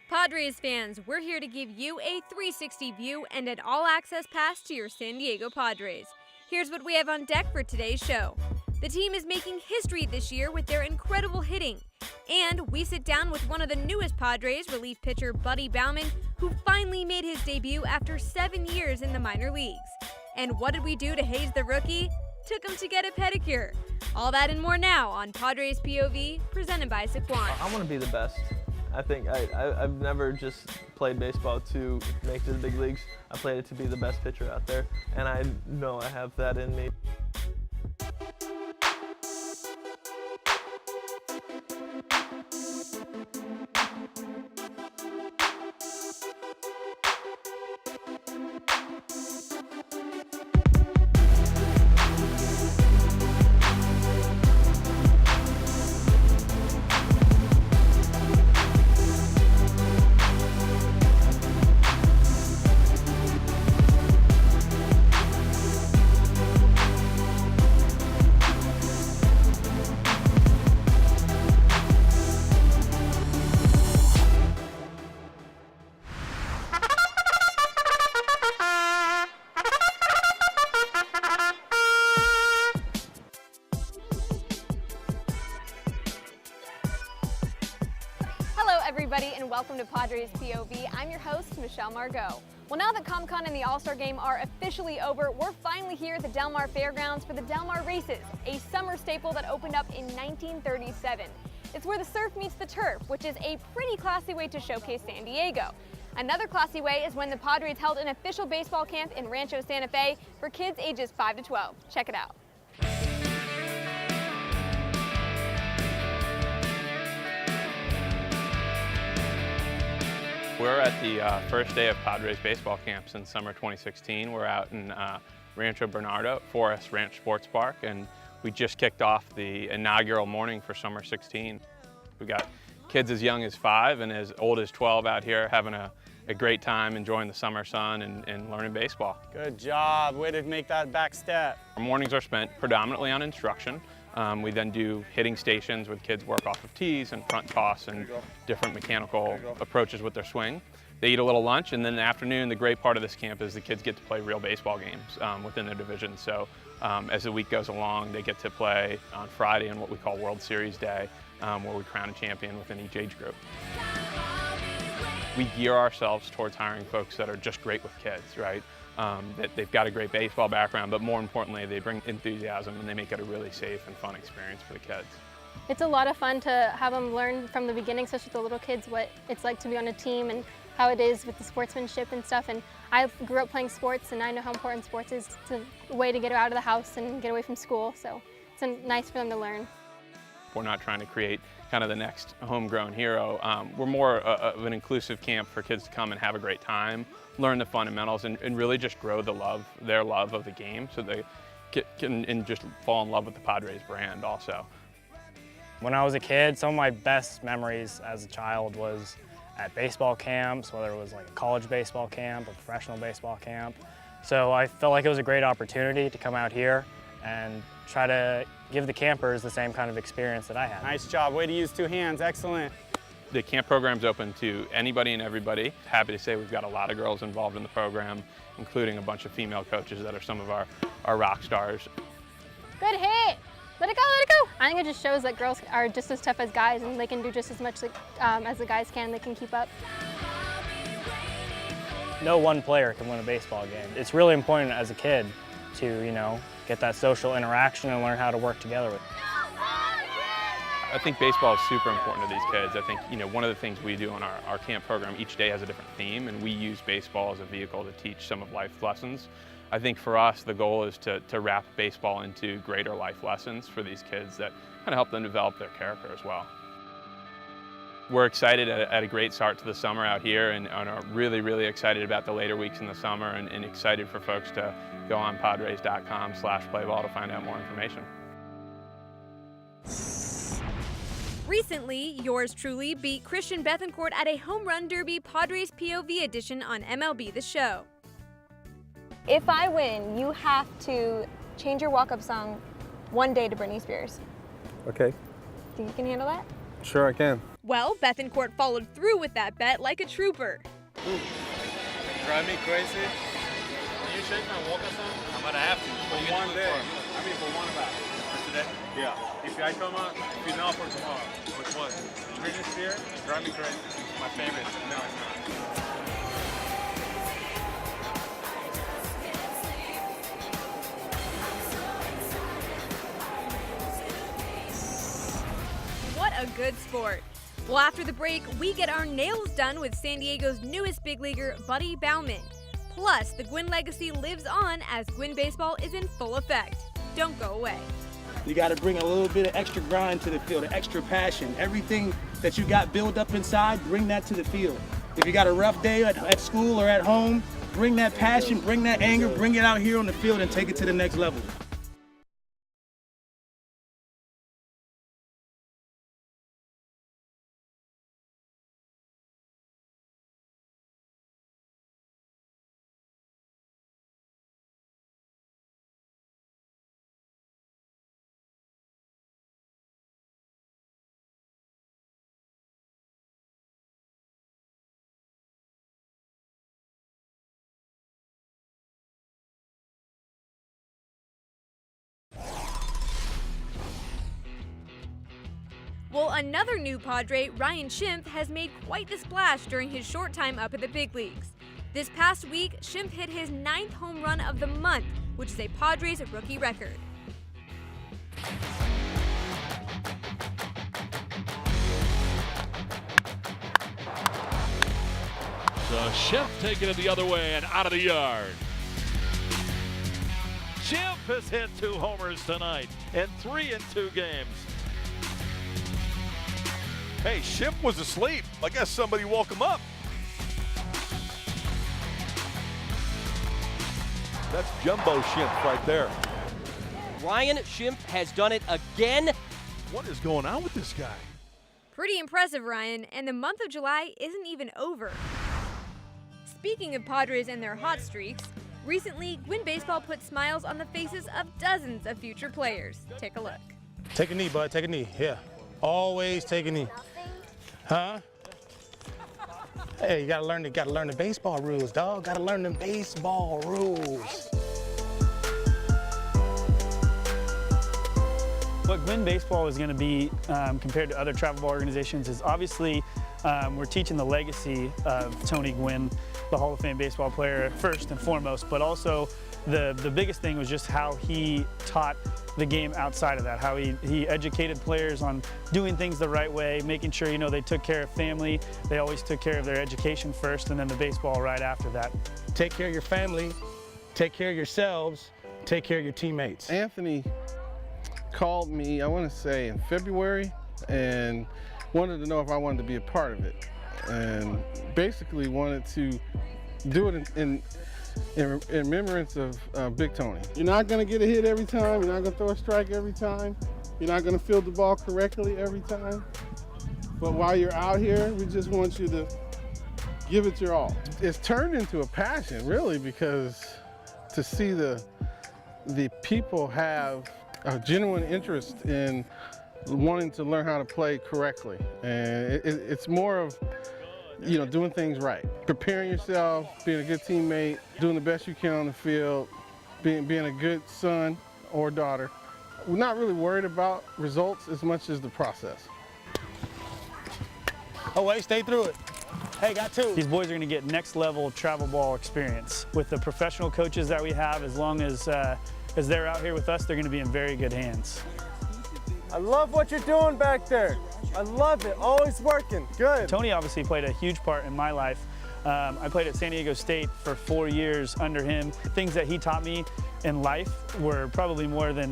Padres fans, we're here to give you a 360 view and an all-access pass to your San Diego Padres. Here's what we have on deck for today's show. The team is making history this year with their incredible hitting. And we sit down with one of the newest Padres, relief pitcher Buddy Baumann, who finally made his debut after 7 years in the minor leagues. And what did we do to haze the rookie? Took him to get a pedicure. All that and more now on Padres POV, presented by Sycuan. I want to be the best. I think I've never just played baseball to make it to the big leagues. I played it to be the best pitcher out there, and I know I have that in me. Everybody, and welcome to Padres POV. I'm your host, Michelle Margot. Well, now that ComCon and the All-Star Game are officially over, we're finally here at the Del Mar Fairgrounds for the Del Mar Races, a summer staple that opened up in 1937. It's where the surf meets the turf, which is a pretty classy way to showcase San Diego. Another classy way is when the Padres held an official baseball camp in Rancho Santa Fe for kids ages 5 to 12. Check it out. We're at the first day of Padres baseball camp since summer 2016. We're out in Rancho Bernardo, Forest Ranch Sports Park, and we just kicked off the inaugural morning for summer 16. We got kids as young as 5 and as old as 12 out here having a great time enjoying the summer sun and learning baseball. Good job, way to make that back step. Our mornings are spent predominantly on instruction. We then do hitting stations with kids work off of tees and front toss and different mechanical approaches with their swing. They eat a little lunch, and then in the afternoon, the great part of this camp is the kids get to play real baseball games within their division. So as the week goes along, they get to play on Friday on what we call World Series Day, where we crown a champion within each age group. We gear ourselves towards hiring folks that are just great with kids, right? That they've got a great baseball background, but more importantly, they bring enthusiasm and they make it a really safe and fun experience for the kids. It's a lot of fun to have them learn from the beginning, especially with the little kids, what it's like to be on a team and how it is with the sportsmanship and stuff. And I grew up playing sports, and I know how important sports is. It's a way to get out of the house and get away from school, so it's nice for them to learn. We're not trying to create kind of the next homegrown hero. We're more of an inclusive camp for kids to come and have a great time, learn the fundamentals, and really just grow their love of the game so they can just fall in love with the Padres brand also. When I was a kid, some of my best memories as a child was at baseball camps, whether it was like a college baseball camp or professional baseball camp. So I felt like it was a great opportunity to come out here and try to give the campers the same kind of experience that I had. Nice job, way to use 2 hands, excellent. The camp program's open to anybody and everybody. Happy to say we've got a lot of girls involved in the program, including a bunch of female coaches that are some of our rock stars. Good hit! Let it go, let it go! I think it just shows that girls are just as tough as guys, and they can do just as much as the guys can. They can keep up. No one player can win a baseball game. It's really important as a kid to, get that social interaction and learn how to work together with. I think baseball is super important to these kids. I think, one of the things we do on our camp program, each day has a different theme, and we use baseball as a vehicle to teach some of life lessons. I think for us, the goal is to wrap baseball into greater life lessons for these kids that kind of help them develop their character as well. We're excited at a great start to the summer out here and are really, really excited about the later weeks in the summer and excited for folks to go on padres.com/playball to find out more information. Recently, yours truly beat Christian Bethancourt at a home run derby Padres POV edition on MLB The Show. If I win, you have to change your walk-up song one day to Britney Spears. Okay. Think you can handle that? Sure I can. Well, Bethencourt followed through with that bet like a trooper. Drive me crazy. Can you shake my walk or something? I'm gonna have to. For one day. I mean, for one about. For today? Yeah. If I come out, if you know for tomorrow. Which one? Britney Spears, Drive Me Crazy. My favorite. No, it's not. What a good sport. Well, after the break, we get our nails done with San Diego's newest big leaguer, Buddy Baumann. Plus, the Gwin legacy lives on as Gwin baseball is in full effect. Don't go away. You got to bring a little bit of extra grind to the field, extra passion. Everything that you got built up inside, bring that to the field. If you got a rough day at school or at home, bring that passion, bring that anger, bring it out here on the field and take it to the next level. Well, another new Padre, Ryan Schimpf, has made quite the splash during his short time up at the big leagues. This past week, Schimpf hit his 9th home run of the month, which is a Padres rookie record. So Schimpf taking it the other way and out of the yard. Schimpf has hit 2 homers tonight and 3 in 2 games. Hey, Schimpf was asleep. I guess somebody woke him up. That's Jumbo Schimpf right there. Ryan Schimpf has done it again. What is going on with this guy? Pretty impressive, Ryan, and the month of July isn't even over. Speaking of Padres and their hot streaks, recently, Gwin Baseball put smiles on the faces of dozens of future players. Take a look. Take a knee, bud. Take a knee. Yeah. Always take a knee. Huh? Hey, you gotta learn the baseball rules, dog. Gotta learn the baseball rules. What Gwin Baseball is going to be compared to other travel ball organizations is obviously we're teaching the legacy of Tony Gwin, the Hall of Fame baseball player, first and foremost, but also the biggest thing was just how he taught the game outside of that, how he educated players on doing things the right way, making sure, they took care of family. They always took care of their education first and then the baseball right after that. Take care of your family, take care of yourselves, take care of your teammates. Anthony called me, I want to say in February, and wanted to know if I wanted to be a part of it. And basically wanted to do it in remembrance of Big Tony. You're not going to get a hit every time. You're not going to throw a strike every time. You're not going to field the ball correctly every time. But while you're out here, we just want you to give it your all. It's turned into a passion, really, because to see the people have a genuine interest in wanting to learn how to play correctly. And it's more of, doing things right. Preparing yourself, being a good teammate, doing the best you can on the field, being a good son or daughter. We're not really worried about results as much as the process. Oh, wait, stay through it. Hey, got 2. These boys are going to get next level travel ball experience. With the professional coaches that we have, as long as they're out here with us, they're going to be in very good hands. I love what you're doing back there. I love it, always working, good. Tony obviously played a huge part in my life. I played at San Diego State for 4 years under him. Things that he taught me in life were probably more than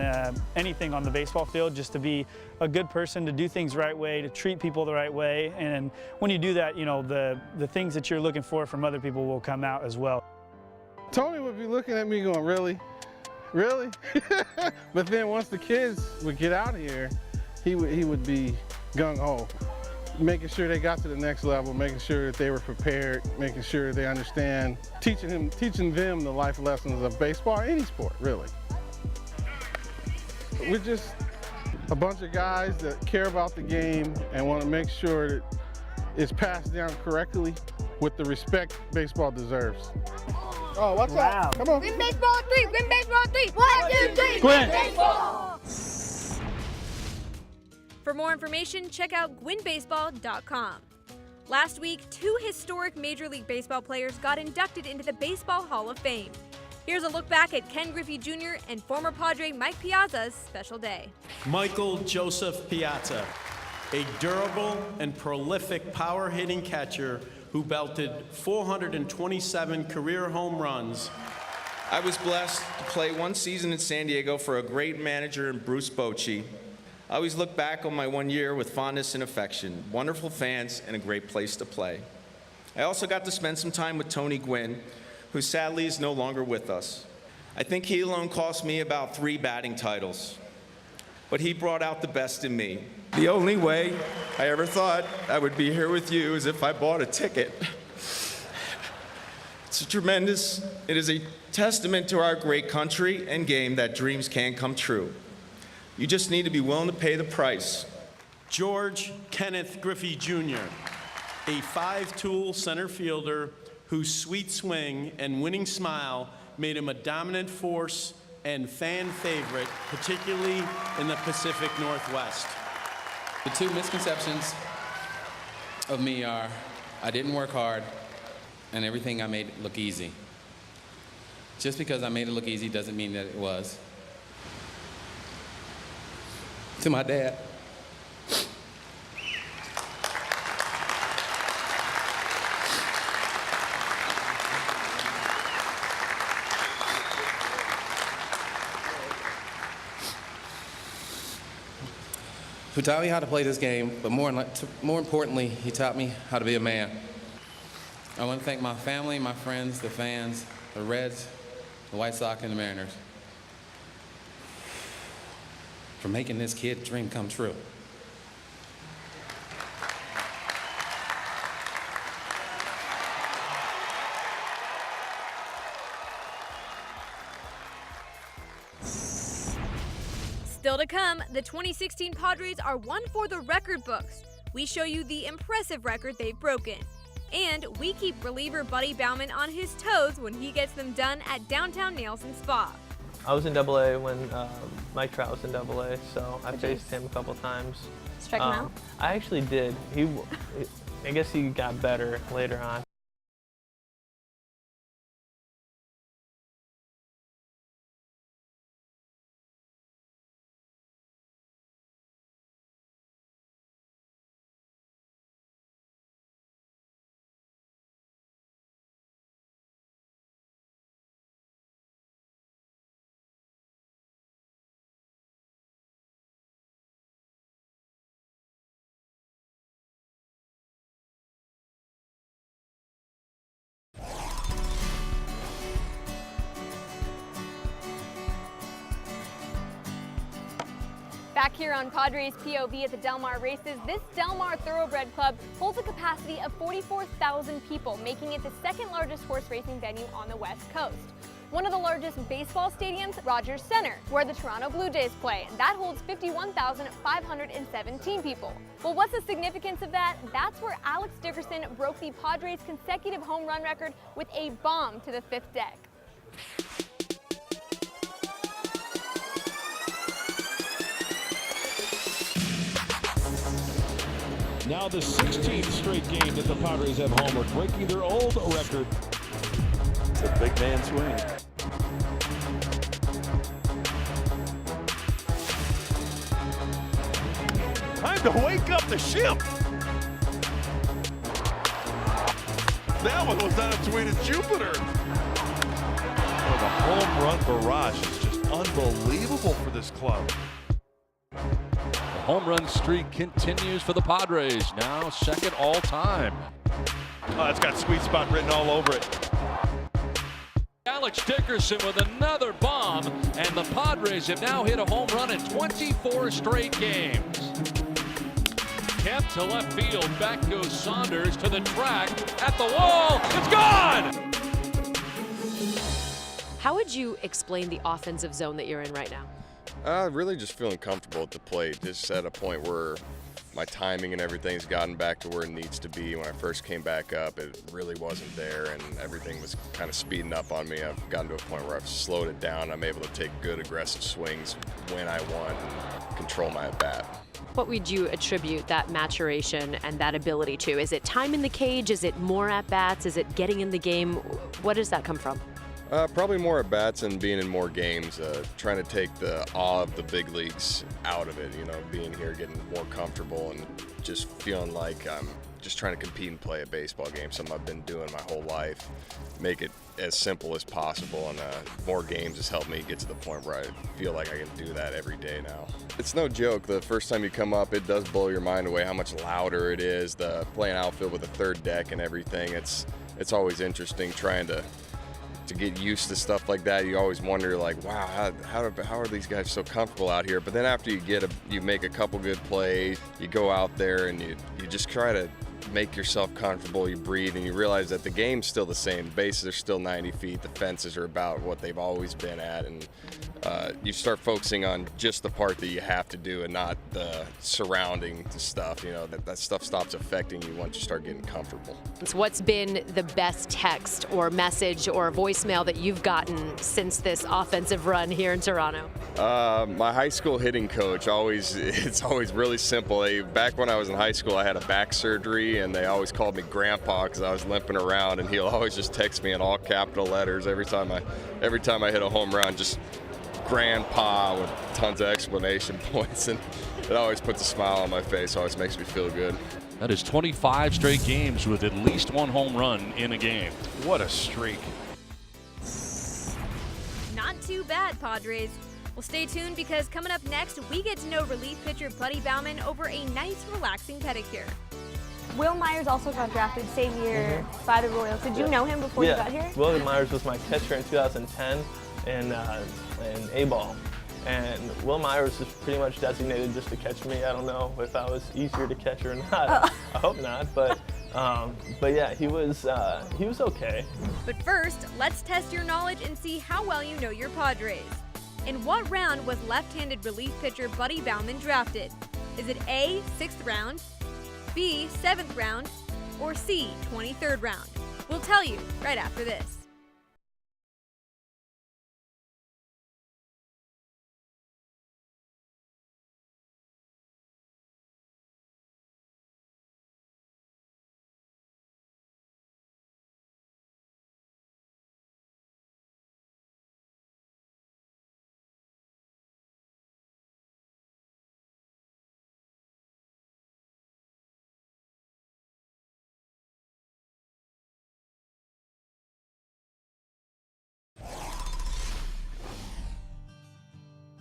anything on the baseball field, just to be a good person, to do things the right way, to treat people the right way. And when you do that, the things that you're looking for from other people will come out as well. Tony would be looking at me going, really? Really? But then once the kids would get out here, he would be gung-ho, making sure they got to the next level, making sure that they were prepared, making sure they understand, teaching them the life lessons of baseball or any sport, really. We're just a bunch of guys that care about the game and want to make sure that it's passed down correctly with the respect baseball deserves. Oh, watch out. Come on. Win baseball 3, win baseball 3. 1, 2, 3, Gwynn. baseball. For more information, check out gwynbaseball.com. Last week, 2 historic Major League Baseball players got inducted into the Baseball Hall of Fame. Here's a look back at Ken Griffey Jr. and former Padre Mike Piazza's special day. Michael Joseph Piazza, a durable and prolific power-hitting catcher who belted 427 career home runs. I was blessed to play one season in San Diego for a great manager in Bruce Bochy. I always look back on my 1 year with fondness and affection, wonderful fans, and a great place to play. I also got to spend some time with Tony Gwynn, who sadly is no longer with us. I think he alone cost me about 3 batting titles, but he brought out the best in me. The only way I ever thought I would be here with you is if I bought a ticket. It is a testament to our great country and game that dreams can come true. You just need to be willing to pay the price. George Kenneth Griffey Jr., a 5-tool center fielder whose sweet swing and winning smile made him a dominant force and fan favorite, particularly in the Pacific Northwest. The 2 misconceptions of me are I didn't work hard and everything I made look easy. Just because I made it look easy doesn't mean that it was. To my dad. Who taught me how to play this game, but more importantly, he taught me how to be a man. I want to thank my family, my friends, the fans, the Reds, the White Sox, and the Mariners for making this kid's dream come true. Still to come, the 2016 Padres are one for the record books. We show you the impressive record they've broken. And we keep reliever Buddy Baumann on his toes when he gets them done at downtown Nails and Spa. I was in AA when Mike Trout was in AA, so I faced him a couple times. Strike him out? I actually did. I guess he got better later on. Back here on Padres POV at the Del Mar races, this Del Mar Thoroughbred Club holds a capacity of 44,000 people, making it the 2nd largest horse racing venue on the West Coast. One of the largest baseball stadiums, Rogers Center, where the Toronto Blue Jays play. That holds 51,517 people. Well, what's the significance of that? That's where Alex Dickerson broke the Padres' consecutive home run record with a bomb to the 5th deck. Now the 16th straight game that the Padres have homered, breaking their old record. The big man swing. Time to wake up the ship. That one was on its way to Jupiter. Oh, the home run barrage is just unbelievable for this club. Home run streak continues for the Padres, now 2nd all time. Oh, it's got sweet spot written all over it. Alex Dickerson with another bomb, and the Padres have now hit a home run in 24 straight games. Kept to left field, back goes Saunders to the track, at the wall, it's gone! How would you explain the offensive zone that you're in right now? Really just feeling comfortable at the plate, just at a point where my timing and everything's gotten back to where it needs to be. When I first came back up, it really wasn't there, and everything was kind of speeding up on me. I've gotten to a point where I've slowed it down. I'm able to take good, aggressive swings when I want and control my at-bat. What would you attribute that maturation and that ability to? Is it time in the cage? Is it more at-bats? Is it getting in the game? What does that come from? Probably more at-bats and being in more games, trying to take the awe of the big leagues out of it, you know, being here, getting more comfortable and just feeling like I'm just trying to compete and play a baseball game, something I've been doing my whole life, make it as simple as possible, and more games has helped me get to the point where I feel like I can do that every day now. It's no joke, the first time you come up, it does blow your mind away how much louder it is, the playing outfield with the third deck and everything. It's always interesting trying to get used to stuff like that. You always wonder, like, wow, how are these guys so comfortable out here? But then after you make a couple good plays, you go out there and you just try to make yourself comfortable, you breathe, and you realize that the game's still the same. The bases are still 90 feet, the fences are about what they've always been at, and you start focusing on just the part that you have to do and not the surrounding stuff. You know, that stuff stops affecting you once you start getting comfortable. So what's been the best text or message or voicemail that you've gotten since this offensive run here in Toronto? My high school hitting coach, it's always really simple. Back when I was in high school, I had a back surgery, and they always called me Grandpa because I was limping around, and he'll always just text me in all capital letters every time I hit a home run, just Grandpa with tons of exclamation points, and it always puts a smile on my face, always makes me feel good. That is 25 straight games with at least one home run in a game. What a streak. Not too bad, Padres. Well, stay tuned because coming up next, we get to know relief pitcher Buddy Baumann over a nice, relaxing pedicure. Will Myers also got drafted same year by the Royals. Did you know him before you got here? Will Myers was my catcher in 2010 in A-ball. And Will Myers is pretty much designated just to catch me. I don't know if I was easier to catch or not. I hope not, but yeah, he was okay. But first, let's test your knowledge and see how well you know your Padres. In what round was left-handed relief pitcher Buddy Baumann drafted? Is it A, 6th round, B, 7th round, or C, 23rd round? We'll tell you right after this.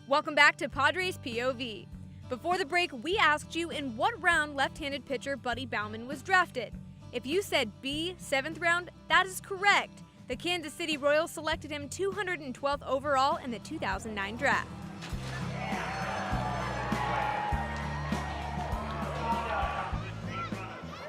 Welcome back to Padres POV. Before the break, we asked you in what round left-handed pitcher Buddy Baumann was drafted. If you said B, 7th round, that is correct. The Kansas City Royals selected him 212th overall in the 2009 draft.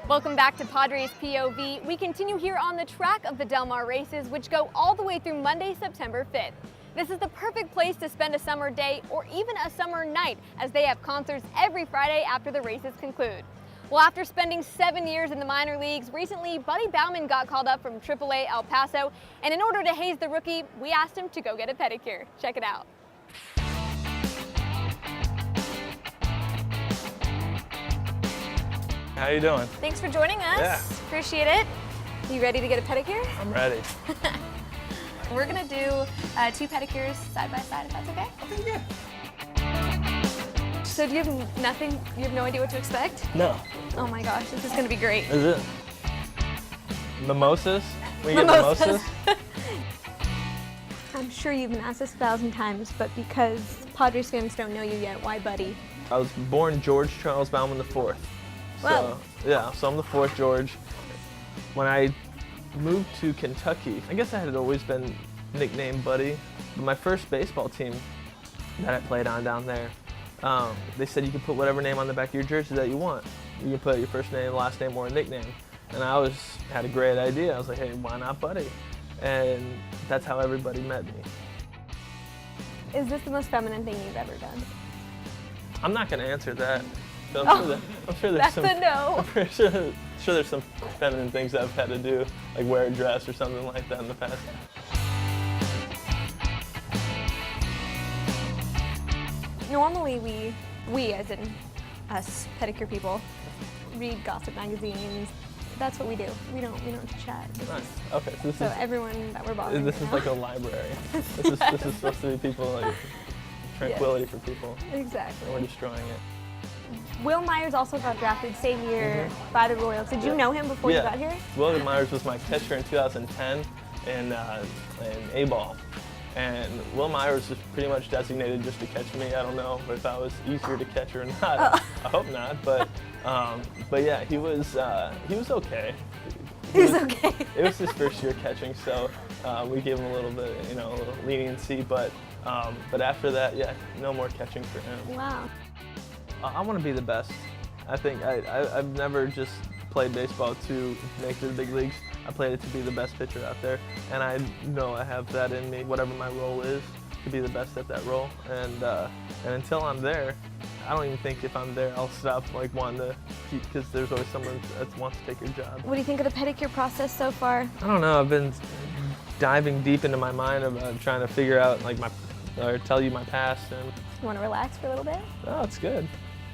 Welcome back to Padres POV. We continue here on the track of the Del Mar races, which go all the way through Monday, September 5th. This is the perfect place to spend a summer day or even a summer night, as they have concerts every Friday after the races conclude. Well, after spending 7 years in the minor leagues, recently Buddy Baumann got called up from AAA El Paso, and in order to haze the rookie, we asked him to go get a pedicure. Check it out. How you doing? Thanks for joining us. Yeah. Appreciate it. You ready to get a pedicure? I'm ready. We're gonna do 2 pedicures side by side, if that's okay? Okay, yeah. So do you have no idea what to expect? No. Oh my gosh, this is gonna be great. Is it? Mimosas? We get mimosas? I'm sure you've been asked this 1,000 times, but because Padres fans don't know you yet, why Buddy? I was born George Charles Baumann IV. Wow. So, yeah, so I'm the 4th George. When I moved to Kentucky, I guess I had always been nicknamed Buddy, but my first baseball team that I played on down there, they said you can put whatever name on the back of your jersey that you want. You can put your first name, last name, or a nickname. And I had a great idea. I was like, hey, why not Buddy? And that's how everybody met me. Is this the most feminine thing you've ever done? I'm not going to answer that. But Oh, I'm sure there's that's some. a no. I'm pretty sure there's some feminine things I've had to do, like wear a dress or something like that in the past. Normally we as in us pedicure people, read gossip magazines. That's what we do. We don't chat. Nice. Okay, so this is everyone that we're bothering. This is now. like a library. This is supposed to be people like tranquility for people. Exactly. And we're destroying it. Will Myers also got drafted same year by the Royals. Did you know him before you got here? Will Myers was my catcher in 2010 in A-ball. And Will Myers was pretty much designated just to catch me. I don't know if I was easier to catch or not. I hope not, but yeah, he was okay. He was okay. It was his first year catching, so we gave him a little bit, a little leniency. But after that, yeah, no more catching for him. Wow. I want to be the best. I think I've never just played baseball to make it to the big leagues. I played it to be the best pitcher out there, and I know I have that in me, whatever my role is, to be the best at that role. And until I'm there, I don't even think if I'm there I'll stop wanting to keep, because there's always someone that wants to take your job. What do you think of the pedicure process so far? I don't know. I've been diving deep into my mind about trying to figure out or tell you my past. And You want to relax for a little bit? oh, it's good.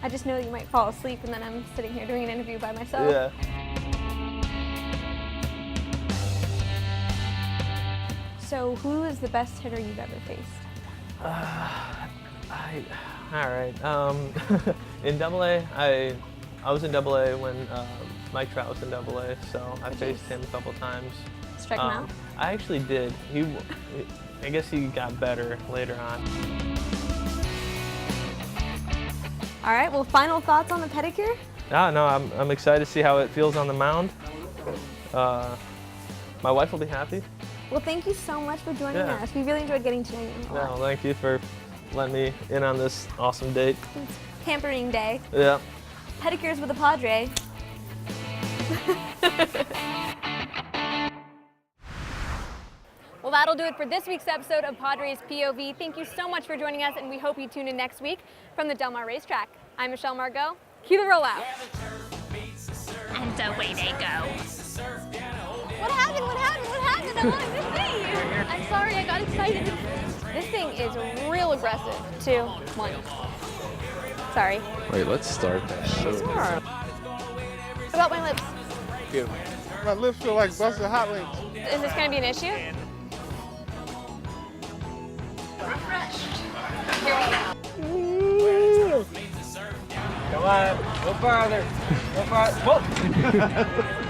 I just know that you might fall asleep, and then I'm sitting here doing an interview by myself. Yeah. So who is the best hitter you've ever faced? All right. In AA, I was in AA when Mike Trout was in AA, so I faced him a couple times. Strike him out? I actually did. I guess he got better later on. All right, well, final thoughts on the pedicure? No, I'm excited to see how it feels on the mound. My wife will be happy. Well, thank you so much for joining Yeah. us. We really enjoyed getting to know you a lot. No, thank you for letting me in on this awesome date. It's pampering day. Yeah. Pedicures with a Padre. Well, that'll do it for this week's episode of Padres POV. Thank you so much for joining us, and we hope you tune in next week from the Del Mar Racetrack. I'm Michelle Margot. Cue the rollout. And away they go. What happened? What happened? What happened? I wanted to see you. I'm sorry, I got excited. This thing is real aggressive. 2, 1. Sorry. Wait, let's start that show. Sure. What about my lips? Beautiful. My lips feel like busted hot wings. Is this going to be an issue? Refreshed. Here we go. Come on, go farther. Go farther. Whoa.